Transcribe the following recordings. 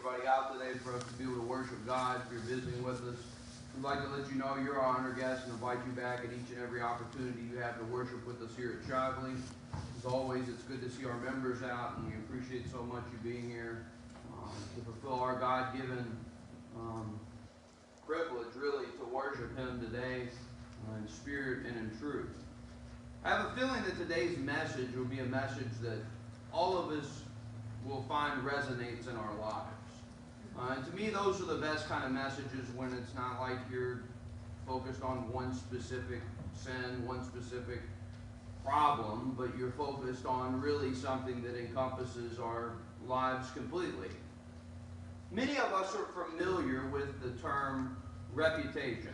everybody out today for us to be able to worship God. If you're visiting with us, we'd like to let you know you're our honored guest and invite you back at each and every opportunity you have to worship with us here at Shively. As always, it's good to see our members out, and we appreciate so much you being here to fulfill our God-given privilege, really, to worship Him today in spirit and in truth. I have a feeling that today's message will be a message that all of us will find resonates in our lives. And to me, those are the best kind of messages when it's not like you're focused on one specific sin, one specific problem, but you're focused on really something that encompasses our lives completely. Many of us are familiar with the term reputation.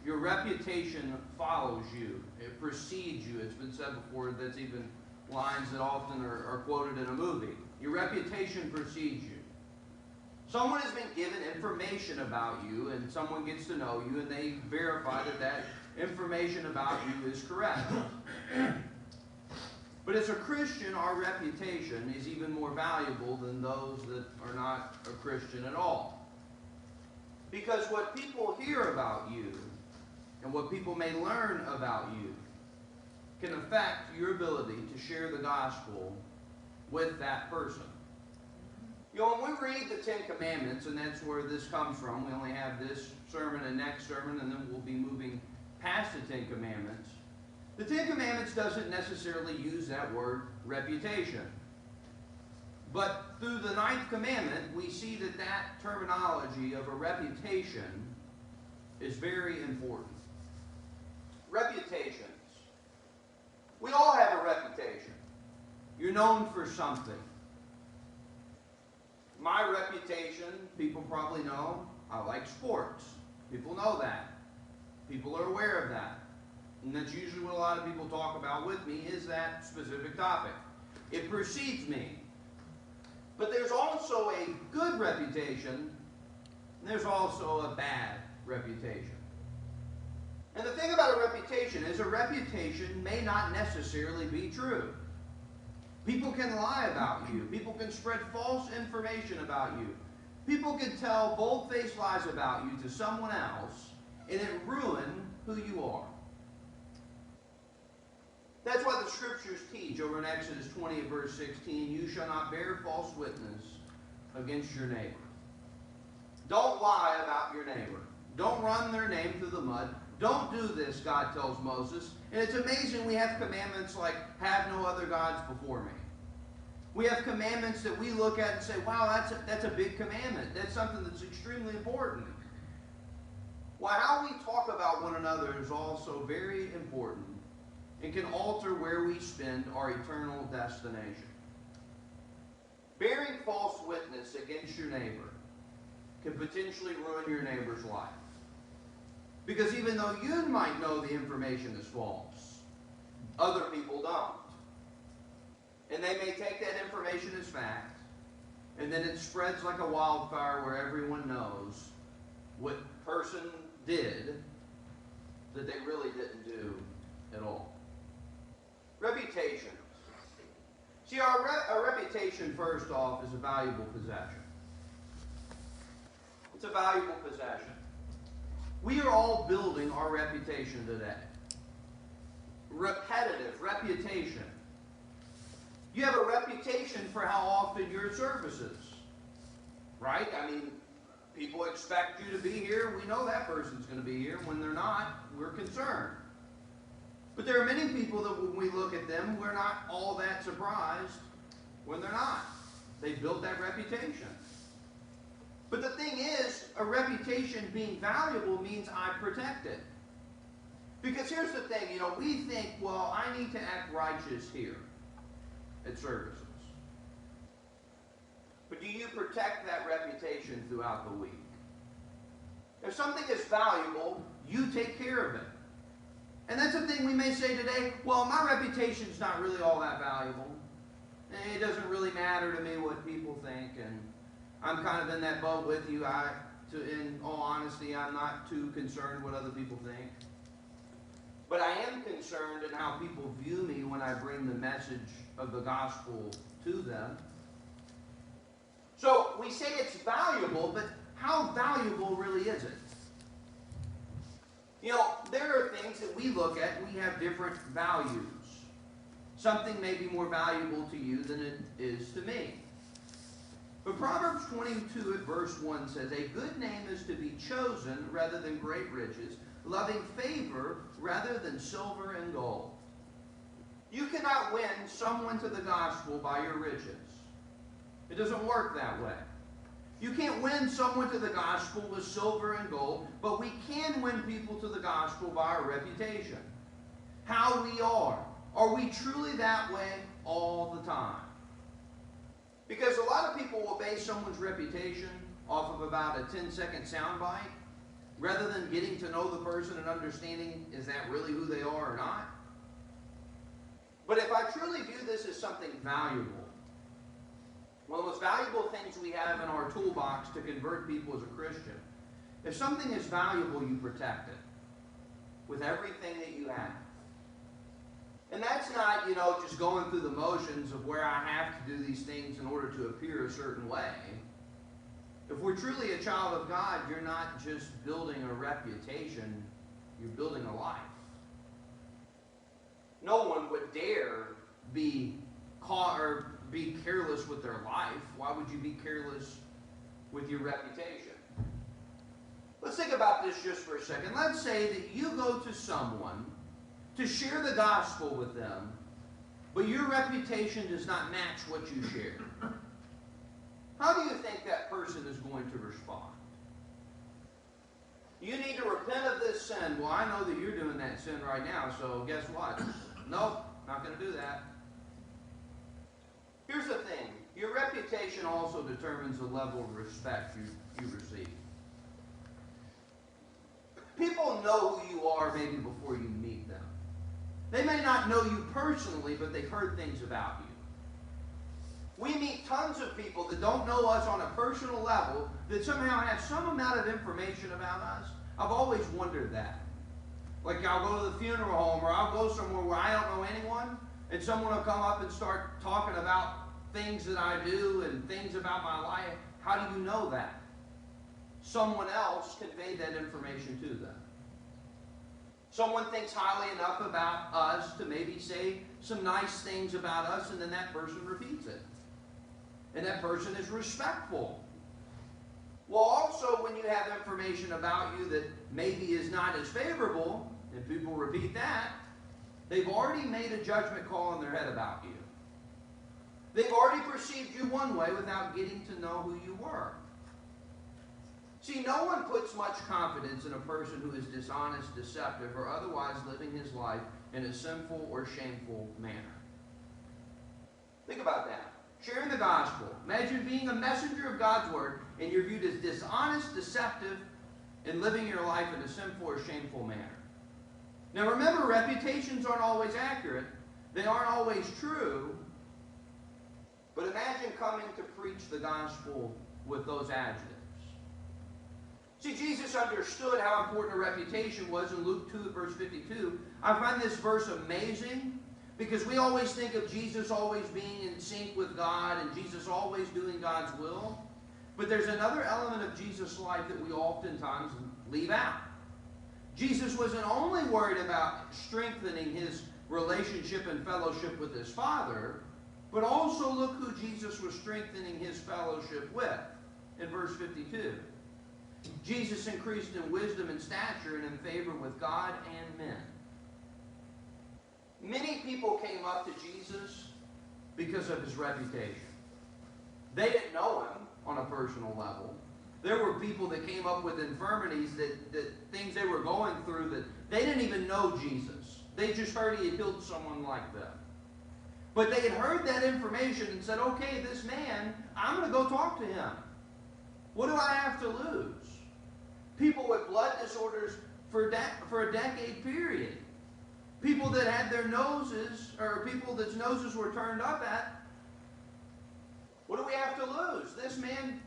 Your reputation follows you. It precedes you. It's been said before, that's even lines that often are quoted in a movie. Your reputation precedes you. Someone has been given information about you, and someone gets to know you, and they verify that that information about you is correct. But as a Christian, our reputation is even more valuable than those that are not a Christian at all. Because what people hear about you and what people may learn about you can affect your ability to share the gospel with that person. You know, when we read the Ten Commandments, and that's where this comes from, we only have this sermon and next sermon, and then we'll be moving past the Ten Commandments. The Ten Commandments doesn't necessarily use that word reputation. But through the Ninth Commandment, we see that that terminology of a reputation is very important. Reputations. We all have a reputation. You're known for something. My reputation, people probably know, I like sports. People know that. People are aware of that. And that's usually what a lot of people talk about with me, is that specific topic. It precedes me. But there's also a good reputation, and there's also a bad reputation. And the thing about a reputation is a reputation may not necessarily be true. People can lie about you. People can spread false information about you. People can tell bold-faced lies about you to someone else, and it ruin who you are. That's why the Scriptures teach over in Exodus 20 verse 16, you shall not bear false witness against your neighbor. Don't lie about your neighbor. Don't run their name through the mud. Don't do this, God tells Moses. And it's amazing we have commandments like, have no other gods before me. We have commandments that we look at and say, wow, that's a big commandment. That's something that's extremely important. Well, how we talk about one another is also very important and can alter where we spend our eternal destination. Bearing false witness against your neighbor can potentially ruin your neighbor's life. Because even though you might know the information is false, other people don't. And they may take that information as fact, and then it spreads like a wildfire where everyone knows what person did that they really didn't do at all. Reputation. See, our reputation, first off, is a valuable possession. It's a valuable possession. We are all building our reputation today. Repetitive reputation. You have a reputation for how often you're at services. Right? I mean, people expect you to be here. We know that person's going to be here. When they're not, we're concerned. But there are many people that when we look at them, we're not all that surprised when they're not. They've built that reputation. But the thing is, a reputation being valuable means I protect it. Because here's the thing, you know, we think, well, I need to act righteous here at services. But do you protect that reputation throughout the week? If something is valuable, you take care of it. And that's the thing we may say today, well, my reputation's not really all that valuable. It doesn't really matter to me what people think, and I'm kind of in that boat with you. In all honesty, I'm not too concerned what other people think. But I am concerned in how people view me when I bring the message of the gospel to them. So we say it's valuable, but how valuable really is it? You know, there are things that we look at and we have different values. Something may be more valuable to you than it is to me. But Proverbs 22 at verse 1 says, a good name is to be chosen rather than great riches, loving favor rather than silver and gold. You cannot win someone to the gospel by your riches. It doesn't work that way. You can't win someone to the gospel with silver and gold, but we can win people to the gospel by our reputation. How we are. Are we truly that way all the time? Because a lot of people will base someone's reputation off of about a 10-second soundbite, rather than getting to know the person and understanding, is that really who they are or not? But if I truly view this as something valuable, one of the most valuable things we have in our toolbox to convert people as a Christian, if something is valuable, you protect it with everything that you have. And that's not, just going through the motions of where I have to do these things in order to appear a certain way. If we're truly a child of God, you're not just building a reputation, you're building a life. No one would dare be caught or be careless with their life. Why would you be careless with your reputation? Let's think about this just for a second. Let's say that you go to someone to share the gospel with them, but your reputation does not match what you share. How do you think that person is going to respond? You need to repent of this sin. Well, I know that you're doing that sin right now, so guess what? Nope, not going to do that. Here's the thing. Your reputation also determines the level of respect you receive. People know who you are maybe before you meet them. They may not know you personally, but they've heard things about you. We meet tons of people that don't know us on a personal level that somehow have some amount of information about us. I've always wondered that. Like I'll go to the funeral home or I'll go somewhere where I don't know anyone and someone will come up and start talking about things that I do and things about my life. How do you know that? Someone else conveyed that information to them. Someone thinks highly enough about us to maybe say some nice things about us, and then that person repeats it. And that person is respectful. Well, also, when you have information about you that maybe is not as favorable, and people repeat that, they've already made a judgment call in their head about you. They've already perceived you one way without getting to know who you were. See, no one puts much confidence in a person who is dishonest, deceptive, or otherwise living his life in a sinful or shameful manner. Think about that. Sharing the gospel. Imagine being a messenger of God's word and you're viewed as dishonest, deceptive, and living your life in a sinful or shameful manner. Now remember, reputations aren't always accurate. They aren't always true. But imagine coming to preach the gospel with those adjectives. See, Jesus understood how important a reputation was in Luke 2, verse 52. I find this verse amazing because we always think of Jesus always being in sync with God and Jesus always doing God's will. But there's another element of Jesus' life that we oftentimes leave out. Jesus wasn't only worried about strengthening his relationship and fellowship with his Father, but also look who Jesus was strengthening his fellowship with in verse 52. Jesus increased in wisdom and stature and in favor with God and men. Many people came up to Jesus because of his reputation. They didn't know him on a personal level. There were people that came up with infirmities, that things they were going through that they didn't even know Jesus. They just heard he had healed someone like them. But they had heard that information and said, okay, this man, I'm going to go talk to him. What do I have to lose? People with blood disorders for a decade period. People that had their noses, or people that's noses were turned up at. What do we have to lose? This man,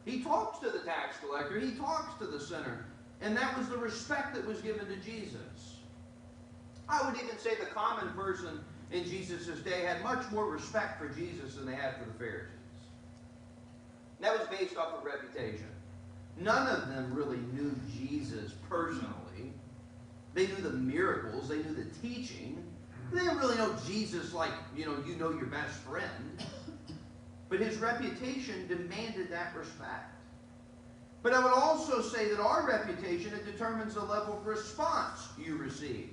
he talks to the tax collector. He talks to the sinner. And that was the respect that was given to Jesus. I would even say the common person in Jesus' day had much more respect for Jesus than they had for the Pharisees. That was based off of reputation. None of them really knew Jesus personally. They knew the miracles. They knew the teaching. They didn't really know Jesus like, you know your best friend. But his reputation demanded that respect. But I would also say that our reputation, it determines the level of response you receive.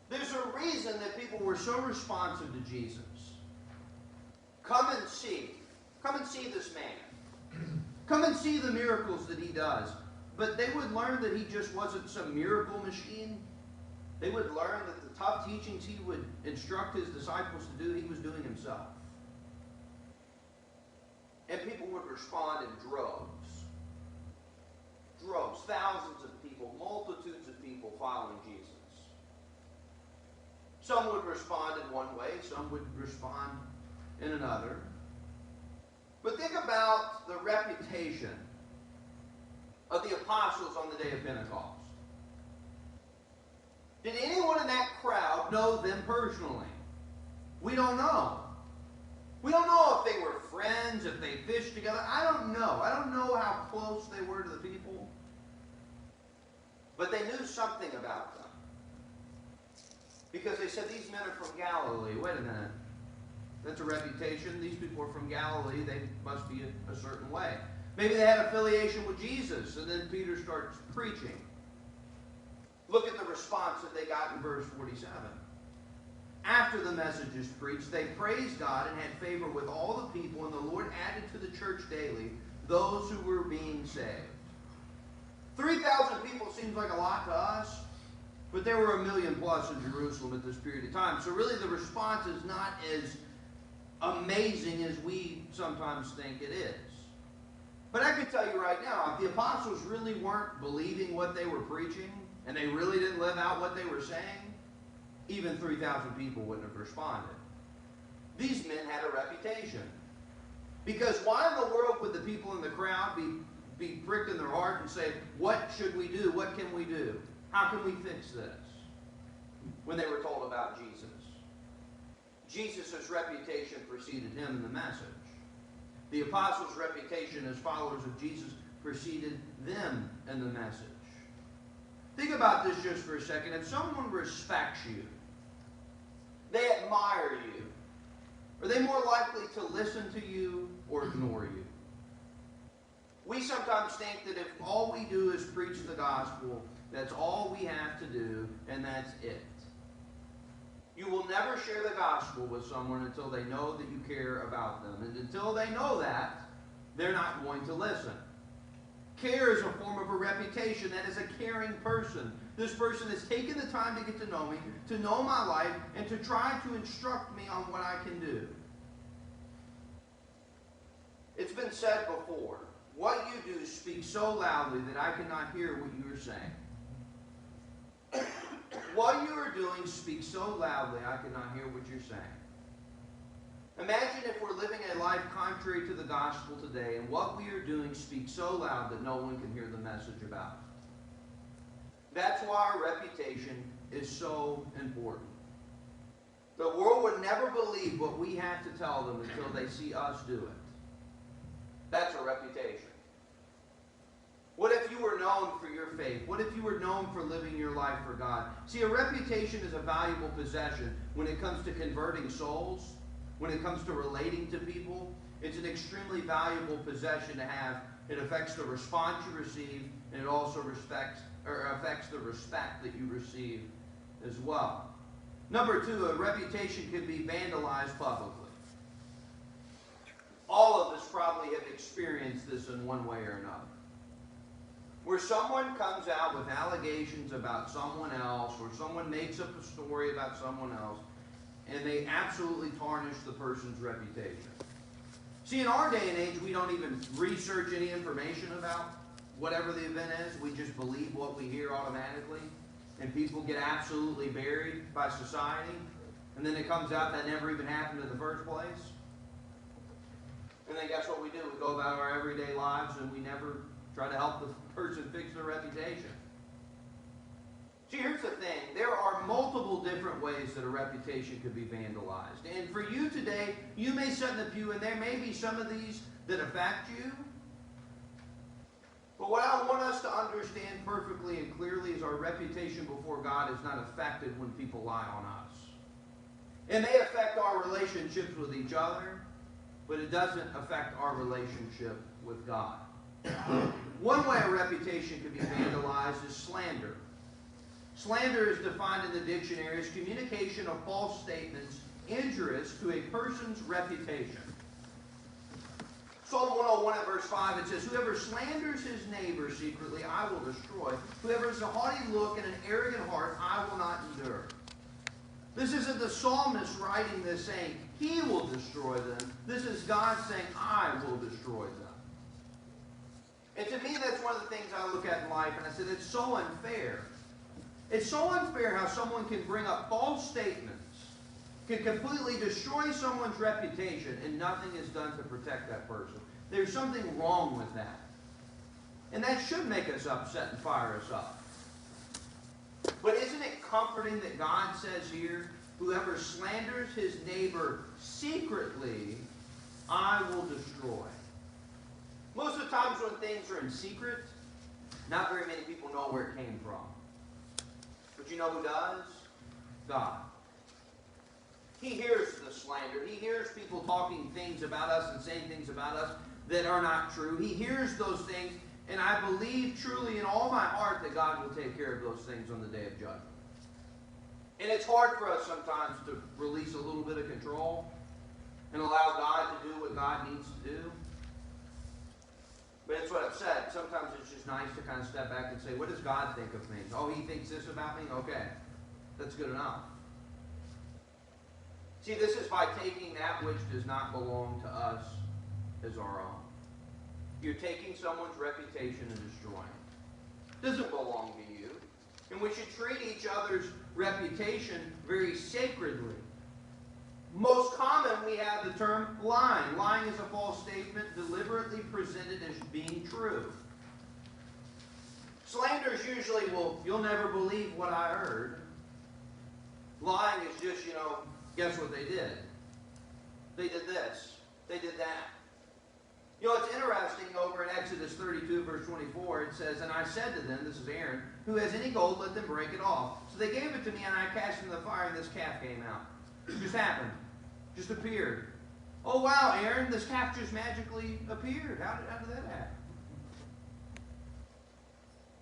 There's a reason that people were so responsive to Jesus. Come and see. Come and see this man. Come and see the miracles that he does. But they would learn that he just wasn't some miracle machine. They would learn that the tough teachings he would instruct his disciples to do, he was doing himself. And people would respond in droves. Droves. Thousands of people, multitudes of people following Jesus. Some would respond in one way, some would respond in another. But think about the reputation of the apostles on the day of Pentecost. Did anyone in that crowd know them personally? We don't know. We don't know if they were friends, if they fished together. I don't know. I don't know how close they were to the people. But they knew something about them. Because they said, these men are from Galilee. Wait a minute. That's a reputation. These people are from Galilee. They must be a certain way. Maybe they had affiliation with Jesus. And then Peter starts preaching. Look at the response that they got in verse 47. After the message is preached, they praised God and had favor with all the people, and the Lord added to the church daily those who were being saved. 3,000 people seems like a lot to us, but there were 1 million plus in Jerusalem at this period of time. So really the response is not as amazing as we sometimes think it is. But I can tell you right now, if the apostles really weren't believing what they were preaching, and they really didn't live out what they were saying, even 3,000 people wouldn't have responded. These men had a reputation. Because why in the world would the people in the crowd be pricked in their heart and say, what should we do? What can we do? How can we fix this? When they were told about Jesus. Jesus' reputation preceded him in the message. The apostles' reputation as followers of Jesus preceded them in the message. Think about this just for a second. If someone respects you, they admire you, are they more likely to listen to you or ignore you? We sometimes think that if all we do is preach the gospel, that's all we have to do, and that's it. You will never share the gospel with someone until they know that you care about them. And until they know that, they're not going to listen. Care is a form of a reputation. That is a caring person. This person has taken the time to get to know me, to know my life, and to try to instruct me on what I can do. It's been said before, what you do speaks so loudly that I cannot hear what you are saying. What you are doing speaks so loudly I cannot hear what you're saying. Imagine if we're living a life contrary to the gospel today, and what we are doing speaks so loud that no one can hear the message about it. That's why our reputation is so important. The world would never believe what we have to tell them until they see us do it. That's a reputation. What if you were known for your faith? What if you were known for living your life for God? See, a reputation is a valuable possession when it comes to converting souls. When it comes to relating to people, it's an extremely valuable possession to have. It affects the response you receive, and it also affects the respect that you receive as well. Number two, a reputation can be vandalized publicly. All of us probably have experienced this in one way or another. Where someone comes out with allegations about someone else, or someone makes up a story about someone else, and they absolutely tarnish the person's reputation. See, in our day and age, we don't even research any information about whatever the event is. We just believe what we hear automatically. And people get absolutely buried by society. And then it comes out that never even happened in the first place. And then guess what we do? We go about our everyday lives and we never try to help the person fix their reputation. See, here's the thing. There are multiple different ways that a reputation could be vandalized. And for you today, you may sit in the pew, and there may be some of these that affect you. But what I want us to understand perfectly and clearly is our reputation before God is not affected when people lie on us. It may affect our relationships with each other, but it doesn't affect our relationship with God. One way a reputation can be vandalized is slander. Slander is defined in the dictionary as communication of false statements injurious to a person's reputation. Psalm 101 at verse 5, it says, "Whoever slanders his neighbor secretly, I will destroy. Whoever has a haughty look and an arrogant heart, I will not endure." This isn't the psalmist writing this saying, he will destroy them. This is God saying, I will destroy them. And to me, that's one of the things I look at in life, and I said, it's so unfair. It's so unfair how someone can bring up false statements, can completely destroy someone's reputation, and nothing is done to protect that person. There's something wrong with that. And that should make us upset and fire us up. But isn't it comforting that God says here, whoever slanders his neighbor secretly, I will destroy. Most of the times when things are in secret, not very many people know where it came from. But you know who does? God. He hears the slander. He hears people talking things about us and saying things about us that are not true. He hears those things, and I believe truly in all my heart that God will take care of those things on the day of judgment. And it's hard for us sometimes to release a little bit of control and allow God to do what God needs to do. But it's what I've said. Sometimes it's just nice to kind of step back and say, what does God think of me? Oh, he thinks this about me? Okay, that's good enough. See, this is by taking that which does not belong to us as our own. You're taking someone's reputation and destroying it. It doesn't belong to you. And we should treat each other's reputation very sacredly. Most common, we have the term lying. Lying is a false statement deliberately presented as being true. Slanders usually you'll never believe what I heard. Lying is just, guess what they did? They did this. They did that. It's interesting over in Exodus 32, verse 24, it says, "And I said to them," this is Aaron, "who has any gold, let them break it off. So they gave it to me, and I cast it in the fire, and this calf came out." It just happened. Just appeared. Oh, wow, Aaron, this calf just magically appeared. How did that happen?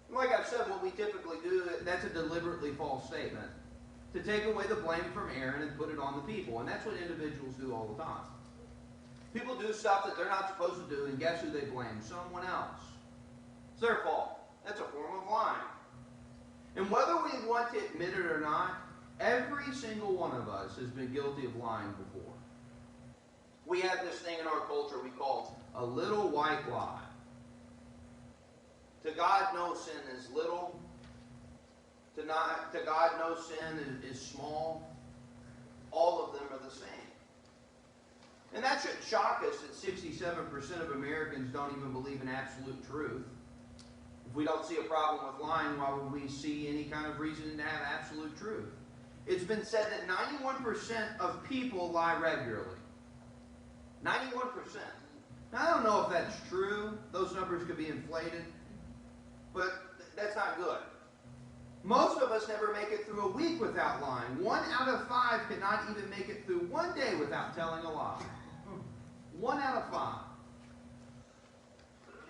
Like I've said, what we typically do, that's a deliberately false statement. To take away the blame from Aaron and put it on the people. And that's what individuals do all the time. People do stuff that they're not supposed to do, and guess who they blame? Someone else. It's their fault. That's a form of lying. And whether we want to admit it or not, every single one of us has been guilty of lying before. We have this thing in our culture we call a little white lie. To God, no sin is little. To God, no sin is small. All of them are the same. And that shouldn't shock us that 67% of Americans don't even believe in absolute truth. If we don't see a problem with lying, why would we see any kind of reason to have absolute truth? It's been said that 91% of people lie regularly. 91%. Now, I don't know if that's true. Those numbers could be inflated. But that's not good. Most of us never make it through a week without lying. 1 out of 5 cannot even make it through one day without telling a lie. 1 out of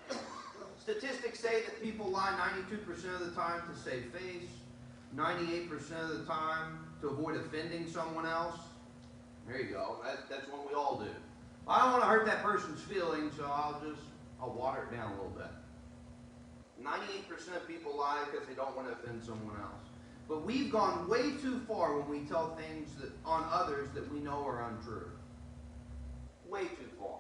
5. Statistics say that people lie 92% of the time to save face, 98% of the time to avoid offending someone else. There you go. That's what we all do. I don't want to hurt that person's feelings, so I'll water it down a little bit. 98% of people lie because they don't want to offend someone else. But we've gone way too far when we tell things on others that we know are untrue. Way too far.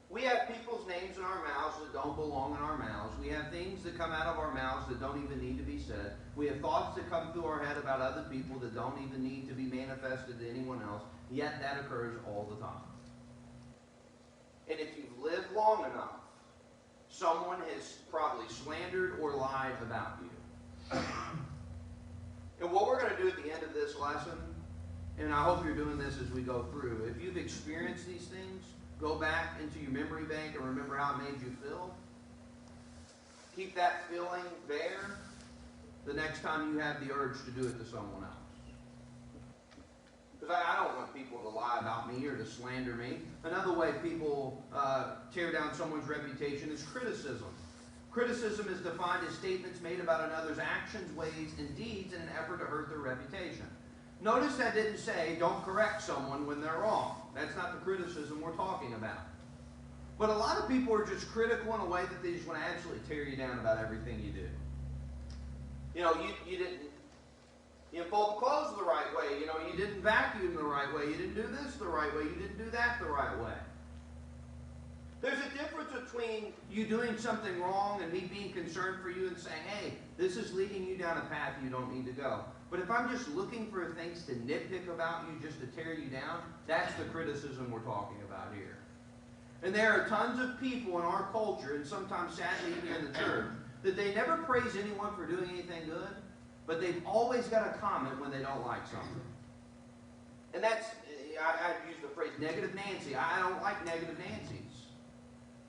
We have people's names in our mouths that don't belong in our mouths. We have things that come out of our mouths that don't even need to be said. We have thoughts that come through our head about other people that don't even need to be manifested to anyone else. Yet that occurs all the time. And if you've lived long enough, someone has probably slandered or lied about you. And what we're going to do at the end of this lesson, and I hope you're doing this as we go through, if you've experienced these things, go back into your memory bank and remember how it made you feel. Keep that feeling there the next time you have the urge to do it to someone else. Because I don't want people to lie about me or to slander me. Another way people tear down someone's reputation is criticism. Criticism is defined as statements made about another's actions, ways, and deeds in an effort to hurt their reputation. Notice that didn't say don't correct someone when they're wrong. That's not the criticism we're talking about. But a lot of people are just critical in a way that they just want to absolutely tear you down about everything you do. You didn't fold the clothes the right way. You didn't vacuum the right way. You didn't do this the right way. You didn't do that the right way. There's a difference between you doing something wrong and me being concerned for you and saying, hey, this is leading you down a path you don't need to go. But if I'm just looking for things to nitpick about you just to tear you down, that's the criticism we're talking about here. And there are tons of people in our culture, and sometimes sadly even in the church, that they never praise anyone for doing anything good, but they've always got a comment when they don't like something. And that's, I've used the phrase negative Nancy. I don't like negative Nancys.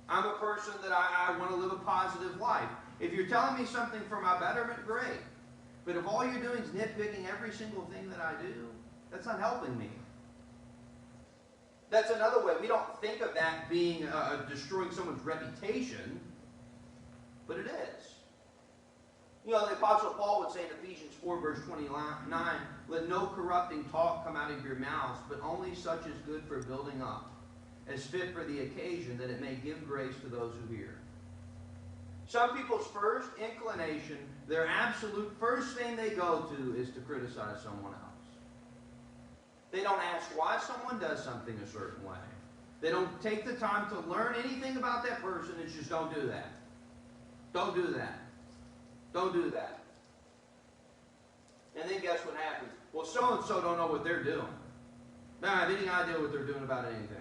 I'm a person that I want to live a positive life. If you're telling me something for my betterment, great. But if all you're doing is nitpicking every single thing that I do, that's not helping me. That's another way. We don't think of that being destroying someone's reputation, but it is. The Apostle Paul would say in Ephesians 4, verse 29, let no corrupting talk come out of your mouths, but only such as good for building up, as fit for the occasion, that it may give grace to those who hear. Some people's first inclination, their absolute first thing they go to is to criticize someone else. They don't ask why someone does something a certain way. They don't take the time to learn anything about that person. It's just don't do that. Don't do that. Don't do that. And then guess what happens? Well, so-and-so don't know what they're doing. They don't have any idea what they're doing about anything.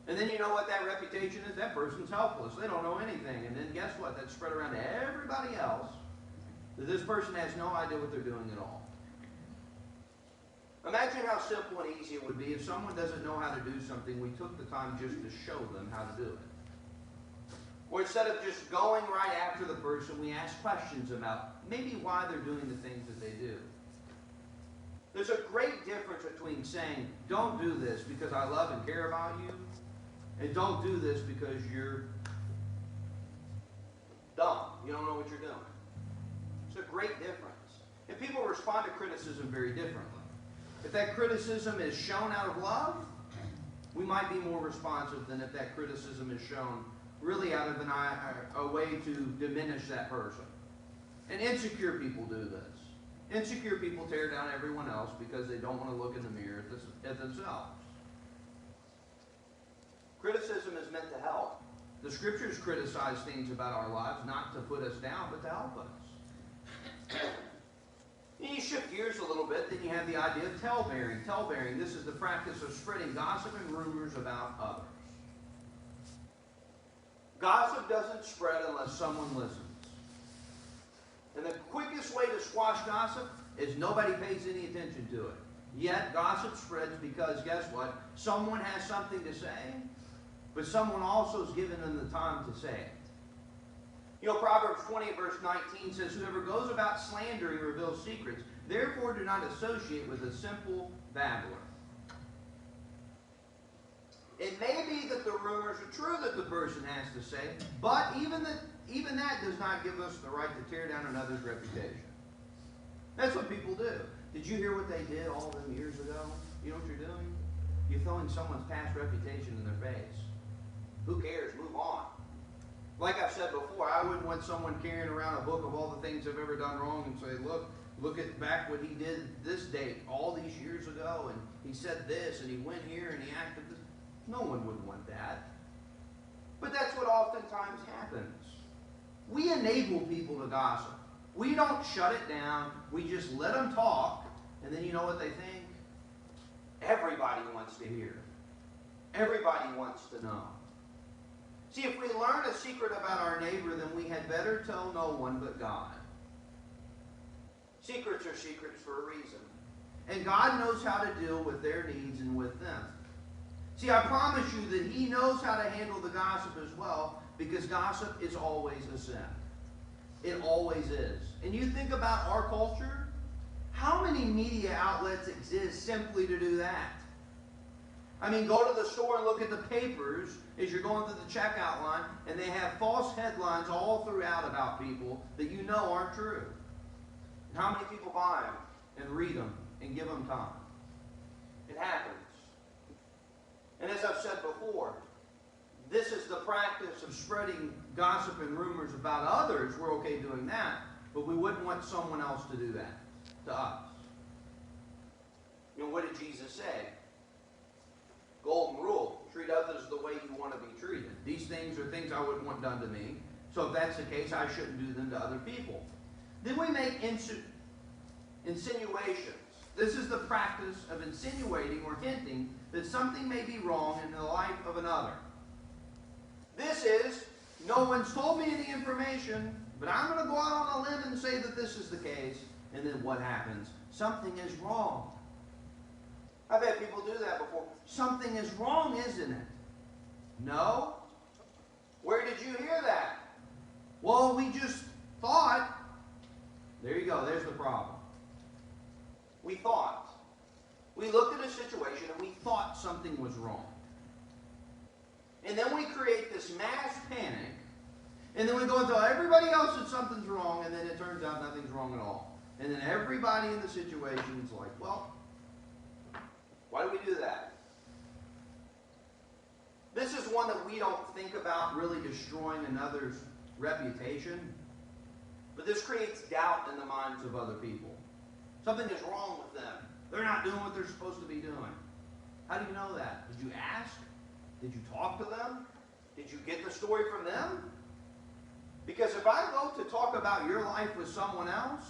And then you know what that reputation is? That person's helpless. They don't know anything. And then guess what? That's spread around to everybody else. That this person has no idea what they're doing at all. Imagine how simple and easy it would be if someone doesn't know how to do something, we took the time just to show them how to do it. Or instead of just going right after the person, we ask questions about maybe why they're doing the things that they do. There's a great difference between saying, don't do this because I love and care about you, and don't do this because you're dumb. You don't know what you're doing. It's a great difference. And people respond to criticism very differently. If that criticism is shown out of love, we might be more responsive than if that criticism is shown really out of a way to diminish that person. And insecure people do this. Insecure people tear down everyone else because they don't want to look in the mirror at themselves. Criticism is meant to help. The scriptures criticize things about our lives not to put us down, but to help us. And you shift gears a little bit, then you have the idea of tale-bearing. Tale-bearing, this is the practice of spreading gossip and rumors about others. Gossip doesn't spread unless someone listens. And the quickest way to squash gossip is nobody pays any attention to it. Yet gossip spreads because, guess what? Someone has something to say, but someone also has given them the time to say it. Proverbs 20 verse 19 says, whoever goes about slandering reveals secrets. Therefore do not associate with a simple babbler. It may be that the rumors are true that the person has to say, but even that does not give us the right to tear down another's reputation. That's what people do. Did you hear what they did all them years ago? You know what you're doing? You're throwing someone's past reputation in their face. Who cares? Move on. Like I've said before, I wouldn't want someone carrying around a book of all the things I've ever done wrong and say, look at back what he did this date all these years ago, and he said this, and he went here, and he acted this. No one would want that. But that's what oftentimes happens. We enable people to gossip. We don't shut it down. We just let them talk, and then you know what they think? Everybody wants to hear. Everybody wants to know. See, if we learn a secret about our neighbor, then we had better tell no one but God. Secrets are secrets for a reason. And God knows how to deal with their needs and with them. See, I promise you that He knows how to handle the gossip as well, because gossip is always a sin. It always is. And you think about our culture, how many media outlets exist simply to do that? I mean, go to the store and look at the papers as you're going through the checkout line, and they have false headlines all throughout about people that you know aren't true. And how many people buy them and read them and give them time? It happens. And as I've said before, this is the practice of spreading gossip and rumors about others. We're okay doing that, but we wouldn't want someone else to do that to us. You know, what did Jesus say? Golden rule, treat others the way you want to be treated. These things are things I wouldn't want done to me, so if that's the case, I shouldn't do them to other people. Then we make insinuations. This is the practice of insinuating or hinting that something may be wrong in the life of another. This is, no one's told me any information, but I'm going to go out on a limb and say that this is the case. And then what happens? Something is wrong. I've had people do that before. Something is wrong, isn't it? No. Where did you hear that? Well, we just thought. There you go. There's the problem. We thought. We looked at a situation and we thought something was wrong. And then we create this mass panic. And then we go and tell everybody else that something's wrong, and then it turns out nothing's wrong at all. And then everybody in the situation is like, well, why do we do that? This is one that we don't think about really destroying another's reputation. But this creates doubt in the minds of other people. Something is wrong with them. They're not doing what they're supposed to be doing. How do you know that? Did you ask? Did you talk to them? Did you get the story from them? Because if I go to talk about your life with someone else,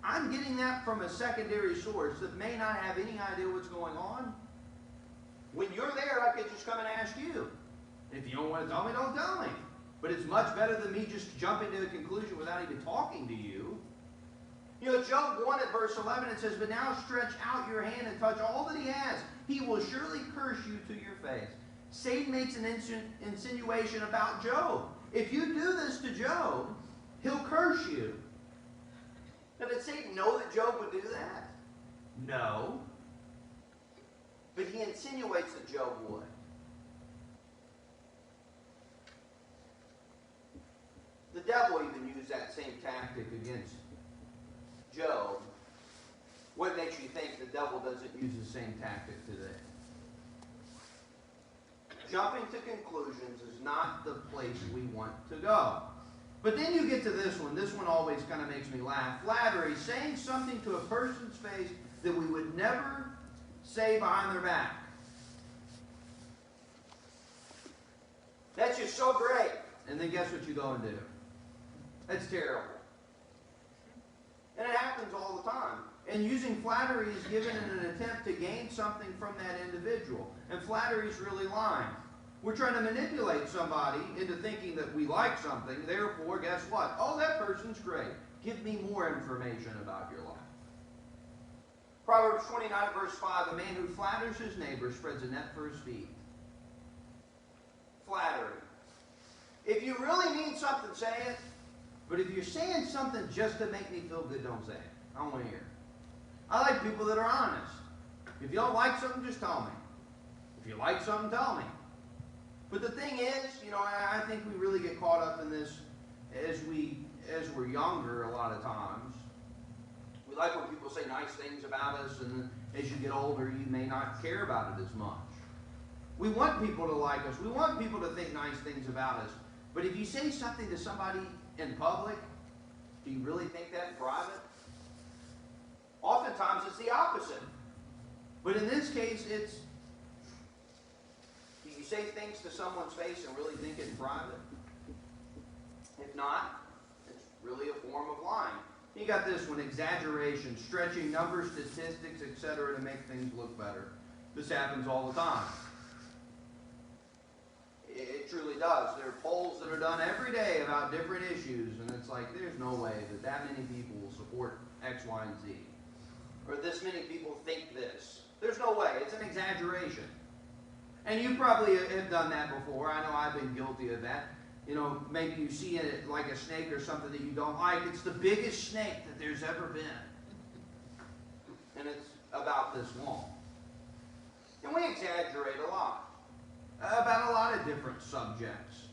I'm getting that from a secondary source that may not have any idea what's going on. When you're there, I could just come and ask you. If you don't want to tell me, don't tell me. But it's much better than me just jumping to a conclusion without even talking to you. You know, Job 1 at verse 11, it says, "But now stretch out your hand and touch all that he has. He will surely curse you to your face." Satan makes an insinuation about Job. If you do this to Job, he'll curse you. Now, did Satan know that Job would do that? No. But he insinuates that Job would. The devil even used that same tactic against Job. What makes you think the devil doesn't use the same tactic today? Jumping to conclusions is not the place we want to go. But then you get to this one. This one always kind of makes me laugh. Flattery, saying something to a person's face that we would never say behind their back. That's just so great. And then guess what you go and do? That's terrible. And it happens all the time. And using flattery is given in an attempt to gain something from that individual. And flattery is really lying. We're trying to manipulate somebody into thinking that we like something. Therefore, guess what? Oh, that person's great. Give me more information about your life. Proverbs 29 verse 5, "A man who flatters his neighbor spreads a net for his feet." Flattery. If you really mean something, say it. But if you're saying something just to make me feel good, don't say it. I don't want to hear it. I like people that are honest. If you don't like something, just tell me. If you like something, tell me. But the thing is, you know, I think we really get caught up in this as we're younger a lot of times. We like when people say nice things about us, and then as you get older, you may not care about it as much. We want people to like us. We want people to think nice things about us. But if you say something to somebody in public, do you really think that in private? Oftentimes it's the opposite. But in this case, it's, do you say things to someone's face and really think it in private? If not, it's really a form of lying. You got this one, exaggeration, stretching numbers, statistics, etc. to make things look better. This happens all the time. It truly does. There are polls that are done every day about different issues, and it's like there's no way that many people will support X, Y, and Z. Or this many people think this. There's no way. It's an exaggeration. And you probably have done that before. I know I've been guilty of that. You know, maybe you see it like a snake or something that you don't like. It's the biggest snake that there's ever been. And it's about this long. And we exaggerate a lot. About a lot of different subjects.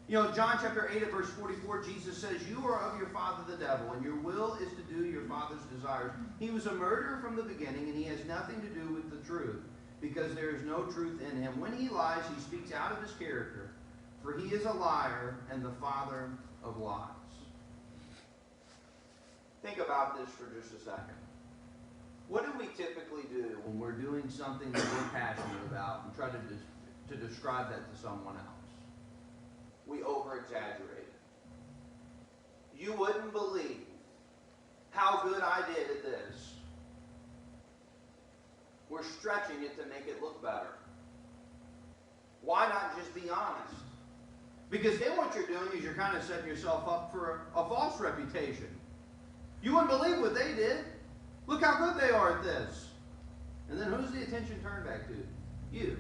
You know, John chapter 8 at verse 44, Jesus says, "You are of your father the devil, and your will is to do your father's desires. He was a murderer from the beginning, and he has nothing to do with the truth, because there is no truth in him. When he lies, he speaks out of his character, for he is a liar and the father of lies." Think about this for just a second. What do we typically do when we're doing something that we're passionate about and try to describe that to someone else? We over-exaggerate it. You wouldn't believe how good I did at this. We're stretching it to make it look better. Why not just be honest? Because then what you're doing is you're kind of setting yourself up for a false reputation. You wouldn't believe what they did. Look how good they are at this. And then who's the attention turned back to? You.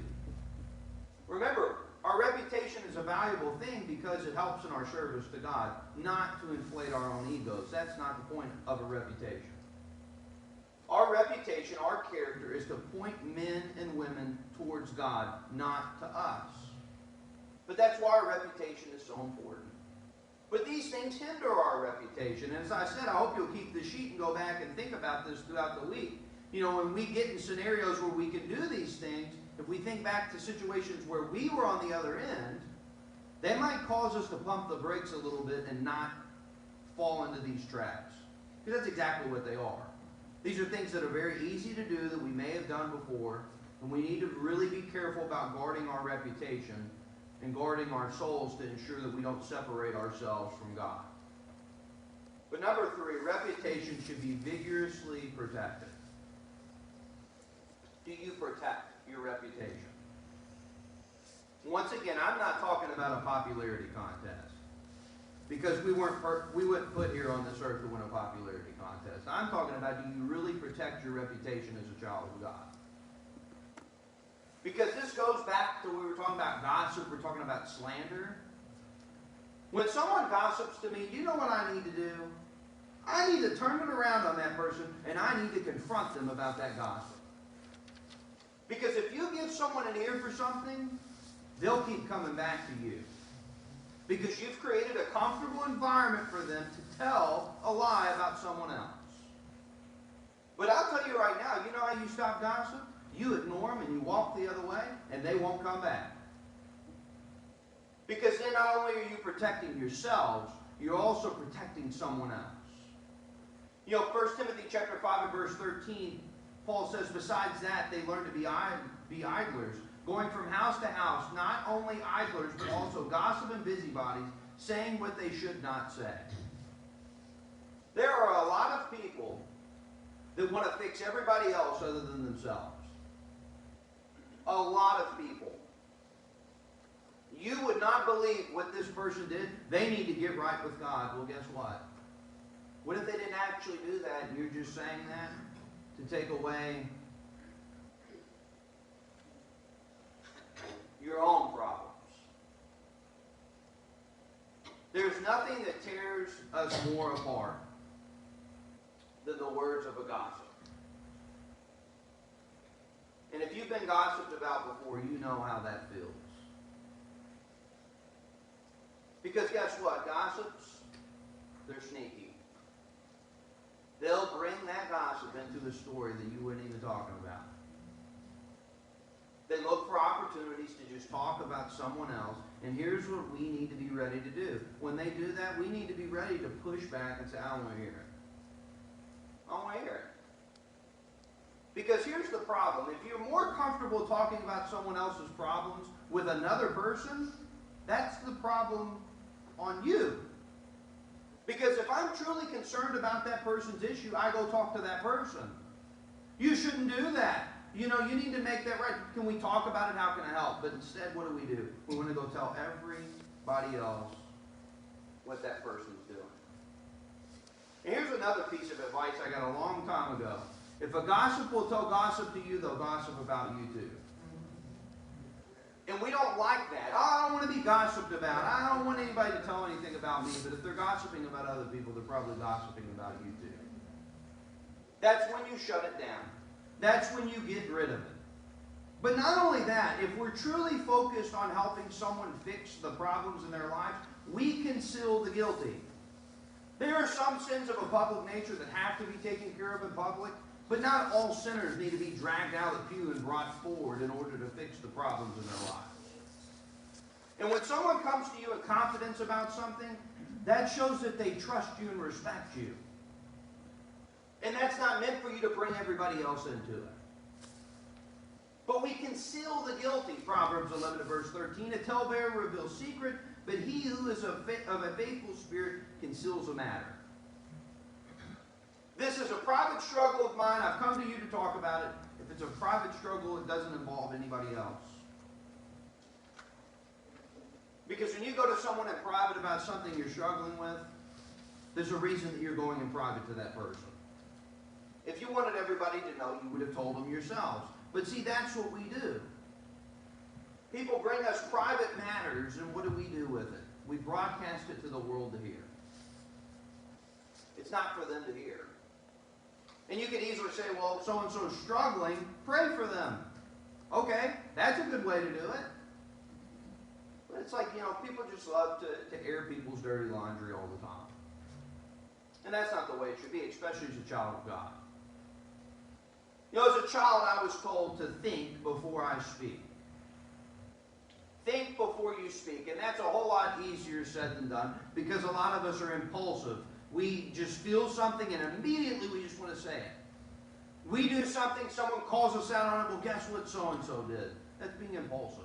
Remember, our reputation is a valuable thing because it helps in our service to God, not to inflate our own egos. That's not the point of a reputation. Our reputation, our character, is to point men and women towards God, not to us. But that's why our reputation is so important. But these things hinder our reputation. And as I said, I hope you'll keep the sheet and go back and think about this throughout the week. You know, when we get in scenarios where we can do these things, if we think back to situations where we were on the other end, they might cause us to pump the brakes a little bit and not fall into these traps. Because that's exactly what they are. These are things that are very easy to do that we may have done before, and we need to really be careful about guarding our reputation and guarding our souls to ensure that we don't separate ourselves from God. But number 3, reputation should be vigorously protected. Do you protect your reputation? Once again, I'm not talking about a popularity contest, because we weren't put here on this earth to win a popularity contest. I'm talking about, do you really protect your reputation as a child of God? Because this goes back to when we were talking about gossip, we're talking about slander. When someone gossips to me, you know what I need to do? I need to turn it around on that person, and I need to confront them about that gossip. Because if you give someone an ear for something, they'll keep coming back to you. Because you've created a comfortable environment for them to tell a lie about someone else. But I'll tell you right now, you know how you stop gossip? You ignore them and you walk the other way, and they won't come back. Because then not only are you protecting yourselves, you're also protecting someone else. You know, 1 Timothy chapter 5 and verse 13, Paul says, besides that, they learn to be idlers, going from house to house, not only idlers, but also gossip and busybodies, saying what they should not say. There are a lot of people that want to fix everybody else other than themselves. A lot of people. You would not believe what this person did. They need to get right with God. Well, guess what? What if they didn't actually do that and you're just saying that to take away your own problems? There's nothing that tears us more apart than the words of a gossip. And if you've been gossiped about before, you know how that feels. Because guess what? Gossips, they're sneaky. They'll bring that gossip into the story that you weren't even talking about. They look for opportunities to just talk about someone else. And here's what we need to be ready to do. When they do that, we need to be ready to push back and say, I don't want to hear it. I don't want to hear it. Because here's the problem. If you're more comfortable talking about someone else's problems with another person, that's the problem on you. Because if I'm truly concerned about that person's issue, I go talk to that person. You shouldn't do that. You know, you need to make that right. Can we talk about it? How can I help? But instead, what do? We want to go tell everybody else what that person's doing. And here's another piece of advice I got a long time ago. If a gossip will tell gossip to you, they'll gossip about you too. And we don't like that. Oh, I don't want to be gossiped about. I don't want anybody to tell anything about me. But if they're gossiping about other people, they're probably gossiping about you too. That's when you shut it down. That's when you get rid of it. But not only that, if we're truly focused on helping someone fix the problems in their lives, we conceal the guilty. There are some sins of a public nature that have to be taken care of in public, but not all sinners need to be dragged out of the pew and brought forward in order to fix the problems in their lives. And when someone comes to you in confidence about something, that shows that they trust you and respect you. And that's not meant for you to bring everybody else into it. But we conceal the guilty, Proverbs 11 verse 13. A talebearer reveals secret, but he who is of a faithful spirit conceals a matter. This is a private struggle of mine. I've come to you to talk about it. If it's a private struggle, it doesn't involve anybody else. Because when you go to someone in private about something you're struggling with, there's a reason that you're going in private to that person. If you wanted everybody to know, you would have told them yourselves. But see, that's what we do. People bring us private matters, and what do we do with it? We broadcast it to the world to hear. It's not for them to hear. And you could easily say, well, so-and-so's struggling, pray for them. Okay, that's a good way to do it. But it's like, people just love to air people's dirty laundry all the time. And that's not the way it should be, especially as a child of God. As a child, I was told to think before I speak. Think before you speak. And that's a whole lot easier said than done, because a lot of us are impulsive. We just feel something and immediately we just want to say it. We do something, someone calls us out on it, well, guess what so-and-so did? That's being impulsive.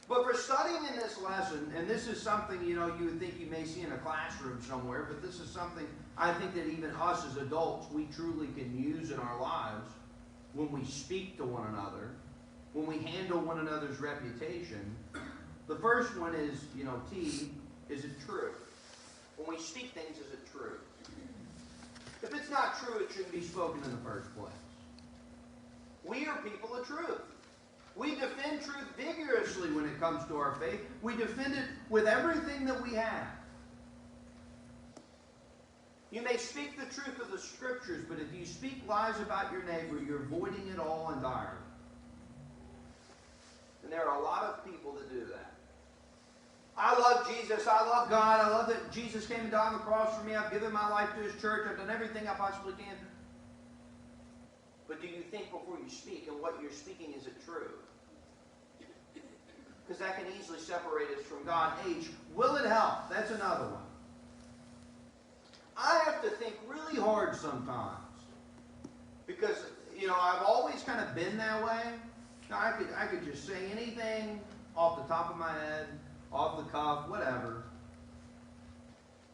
But for studying in this lesson, and this is something, you would think you may see in a classroom somewhere, but this is something I think that even us as adults, we truly can use in our lives when we speak to one another, when we handle one another's reputation. The first one is, T, is it true? When we speak things, is it true? If it's not true, it shouldn't be spoken in the first place. We are people of truth. We defend truth vigorously when it comes to our faith. We defend it with everything that we have. You may speak the truth of the Scriptures, but if you speak lies about your neighbor, you're voiding it all entirely. And there are a lot of people that do that. I love Jesus. I love God. I love that Jesus came and died on the cross for me. I've given my life to His church. I've done everything I possibly can. But do you think before you speak, and what you're speaking, is it true? Because that can easily separate us from God. H, will it help? That's another one. I have to think really hard sometimes. Because, I've always kind of been that way. I could just say anything off the top of my head, off the cuff, whatever.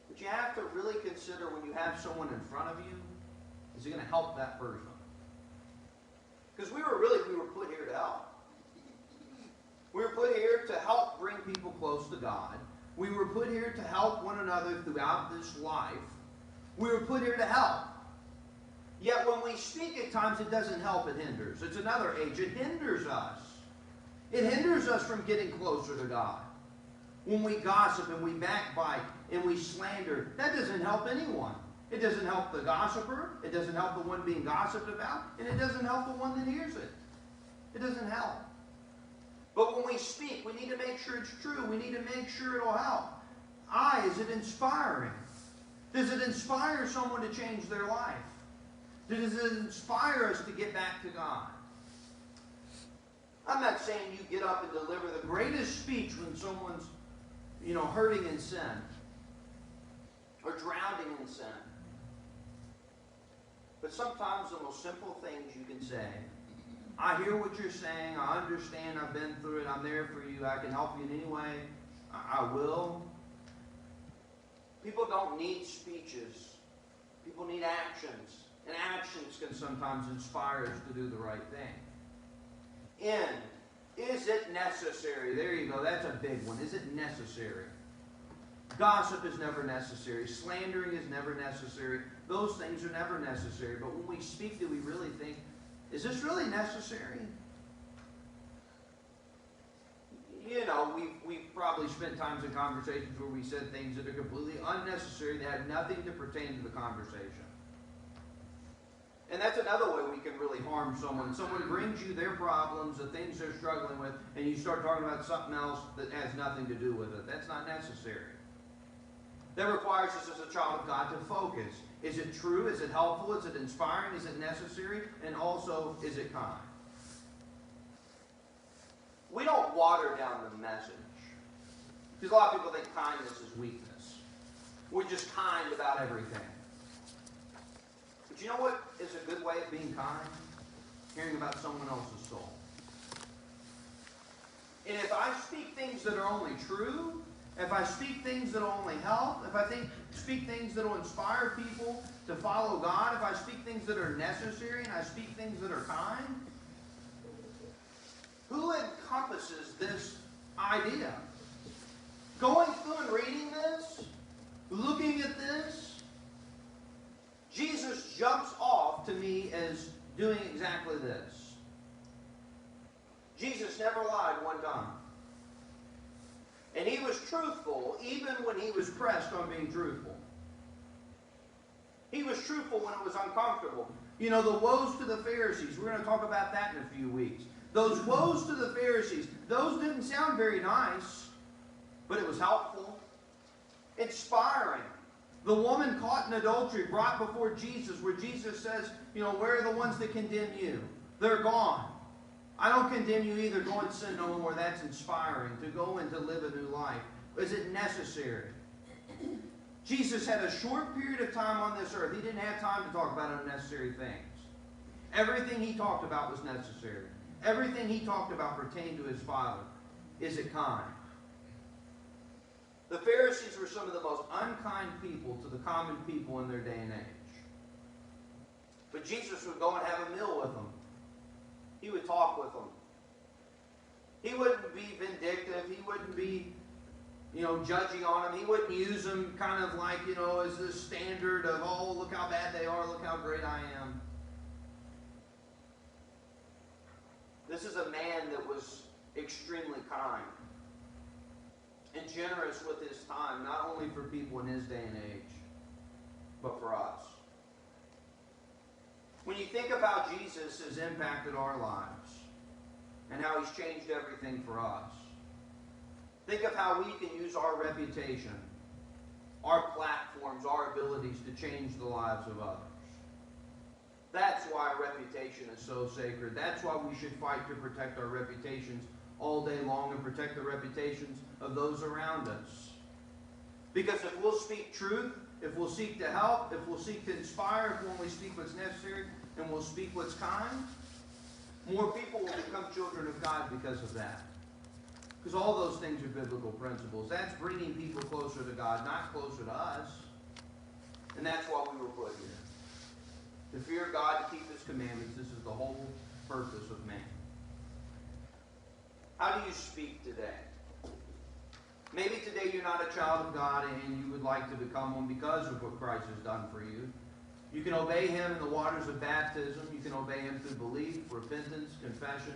But you have to really consider when you have someone in front of you, is it going to help that person? Because we were put here to help. We were put here to help bring people close to God. We were put here to help one another throughout this life. We were put here to help. Yet when we speak at times, it doesn't help, it hinders. It's another H. It hinders us. It hinders us from getting closer to God. When we gossip and we backbite and we slander, that doesn't help anyone. It doesn't help the gossiper. It doesn't help the one being gossiped about. And it doesn't help the one that hears it. It doesn't help. But when we speak, we need to make sure it's true. We need to make sure it'll help. I, is it inspiring? Does it inspire someone to change their life? Does it inspire us to get back to God? I'm not saying you get up and deliver the greatest speech when someone's, hurting in sin or drowning in sin. But sometimes the most simple things you can say, I hear what you're saying, I understand, I've been through it, I'm there for you, I can help you in any way, I will. People don't need speeches. People need actions. And actions can sometimes inspire us to do the right thing. N, is it necessary? There you go, that's a big one. Is it necessary? Gossip is never necessary. Slandering is never necessary. Those things are never necessary. But when we speak, do we really think, is this really necessary? You know, we've probably spent times in conversations where we said things that are completely unnecessary, that had nothing to pertain to the conversation. And that's another way we can really harm someone. Someone brings you their problems, the things they're struggling with, and you start talking about something else that has nothing to do with it. That's not necessary. That requires us as a child of God to focus. Is it true? Is it helpful? Is it inspiring? Is it necessary? And also, is it kind? We don't water down the message. Because a lot of people think kindness is weakness. We're just kind about everything. But you know what is a good way of being kind? Hearing about someone else's soul. And if I speak things that are only true, if I speak things that will only help, if I speak things that will inspire people to follow God, if I speak things that are necessary and I speak things that are kind, who encompasses this idea? Going through and reading this, looking at this, Jesus jumps off to me as doing exactly this. Jesus never lied one time. And he was truthful even when he was pressed on being truthful. He was truthful when it was uncomfortable. You know, the woes to the Pharisees. We're going to talk about that in a few weeks. Those woes to the Pharisees, those didn't sound very nice, but it was helpful, inspiring. The woman caught in adultery brought before Jesus, where Jesus says, you know, where are the ones that condemn you? They're gone. I don't condemn you either. Go and sin no more. That's inspiring. To go and to live a new life. Is it necessary? Jesus had a short period of time on this earth. He didn't have time to talk about unnecessary things. Everything he talked about was necessary. Everything he talked about pertained to his Father. Is it kind? The Pharisees were some of the most unkind people to the common people in their day and age. But Jesus would go and have a meal with them. He would talk with them. He wouldn't be vindictive. He wouldn't be, judging on them. He wouldn't use them kind of like, as the standard of, oh, look how bad they are, look how great I am. This is a man that was extremely kind and generous with his time, not only for people in his day and age, but for us. When you think of how Jesus has impacted our lives and how he's changed everything for us, think of how we can use our reputation, our platforms, our abilities to change the lives of others. That's why reputation is so sacred. That's why we should fight to protect our reputations all day long and protect the reputations of those around us. Because if we'll speak truth, if we'll seek to help, if we'll seek to inspire, if we'll only speak what's necessary, and we'll speak what's kind, more people will become children of God because of that. Because all those things are biblical principles. That's bringing people closer to God, not closer to us. And that's why we were put here. To fear God, to keep his commandments. This is the whole purpose of man. How do you speak today? Maybe today you're not a child of God and you would like to become one because of what Christ has done for you. You can obey him in the waters of baptism. You can obey him through belief, repentance, confession,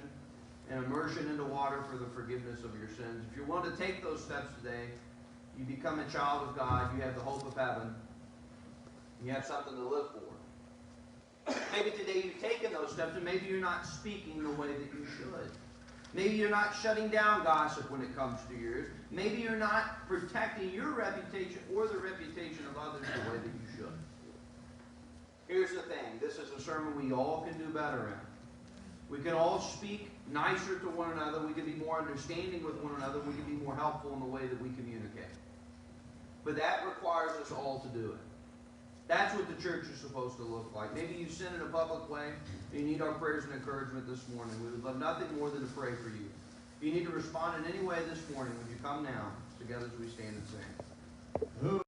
and immersion into water for the forgiveness of your sins. If you're willing to take those steps today, you become a child of God. You have the hope of heaven. You have something to live for. Maybe today you've taken those steps and maybe you're not speaking the way that you should. Maybe you're not shutting down gossip when it comes to yours. Maybe you're not protecting your reputation or the reputation of others the way that you should. Here's the thing. This is a sermon we all can do better in. We can all speak nicer to one another. We can be more understanding with one another. We can be more helpful in the way that we communicate. But that requires us all to do it. That's what the church is supposed to look like. Maybe you sin in a public way, and you need our prayers and encouragement this morning. We would love nothing more than to pray for you. If you need to respond in any way this morning, would you come now, together as we stand and sing?